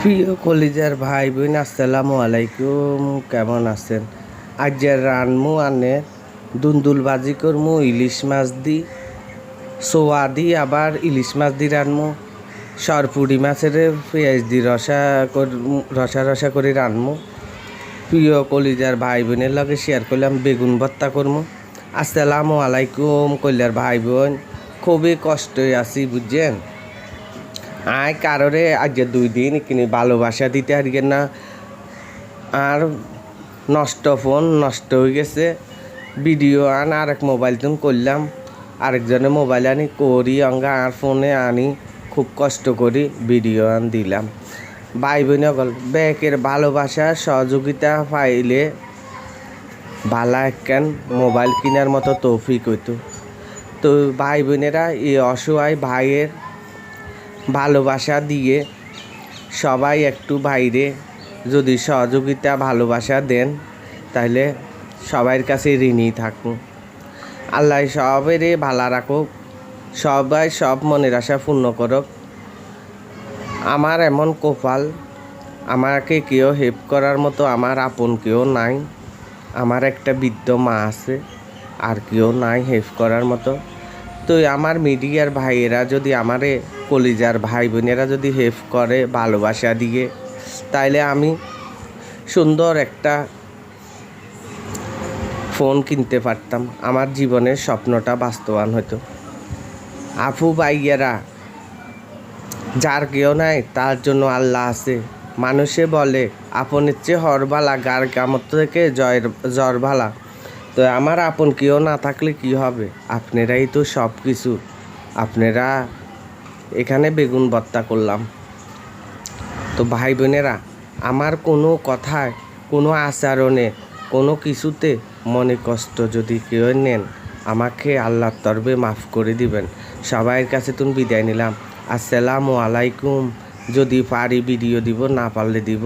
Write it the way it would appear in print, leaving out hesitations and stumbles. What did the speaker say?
প্রিয় কলিজার ভাই বোন আসসালামু আলাইকুম, কেমন আছেন? আজ যে রানমু আনে দুন্দুল ভাজি করমু ইলিশ মাছ দি সোয়া দি, আবার ইলিশ মাছ দি রানমু সরপুরি মাছের পেঁয়াজ দি রসা রসা করে রানমু। প্রিয় কলিজার ভাই বোনের লগে শেয়ার করলাম বেগুন ভর্তা করমু। আসসালামু আলাইকুম কলিজার ভাই বোন, খুবই কষ্টে আছি বুঝছেন। কারোরে আজ 2 দিন কিনে ভালোবাসা দিতে হারিয়ে না, আর ফোন নষ্ট হয়ে গেছে। ভিডিও আর এক মোবাইল তুমি করলাম, আরেকজনের মোবাইল আনি করি অঙ্গা আর ফোনে আনি খুব কষ্ট করি ভিডিও দিলাম। ভাই বোন গল ব্যাকের ভালোবাসা সহযোগিতা পাইলে ভালা একখান মোবাইল কেনার মতো তৌফিক হইতো। তো ভাই বোনেরা এই অসহায় ভাইয়ের ভালোবাসা দিয়ে সবাই একটু বাইরে যদি সহযোগিতা ভালোবাসা দেন তাহলে সবার কাছে ঋণী থাকুন। আল্লাহ সবেরে ভালো রাখুক, সবাই সব মনের আশা পূর্ণ করুক। আমার এমন কপাল, আমাকে কেউ হেল্প করার মতো আমার আপন কেউ নাই। আমার একটা বৃদ্ধ মা আছে, আর কেউ নাই হেল্প করার মতো। তো আমার মিডিয়ার ভাইয়েরা যদি আমারে কলিজার ভাই বোনেরা যদি হেল্প করে ভালোবাসা দিয়ে, তাইলে আমি সুন্দর একটা ফোন কিনতে পারতাম, আমার জীবনের স্বপ্নটা বাস্তবায়ন হতো। আপু ভাইয়েরা, যার কেউ নাই তার জন্য আল্লাহ আছে। মানুষে বলে আপনের চেয়ে হরবালা, গার কামড় থেকে জ্বর ভালা। তো আমার আপন কেউ না থাকলে কি হবে? আপনারাই তো সব কিছু। আপনারা এখানে বেগুন ভর্তা করলাম। তো ভাই বোনেরা, আমার কোনো কথায়, কোনো আচরণে, কোনো কিছুতে মনে কষ্ট যদি কেউ নেন, আমাকে আল্লাহর তরফে মাফ করে দিবেন। সবাইয়ের কাছে তুমি বিদায় নিলাম। আসসালামু আলাইকুম। যদি পারি ভিডিও দিব, না পারলে দিব।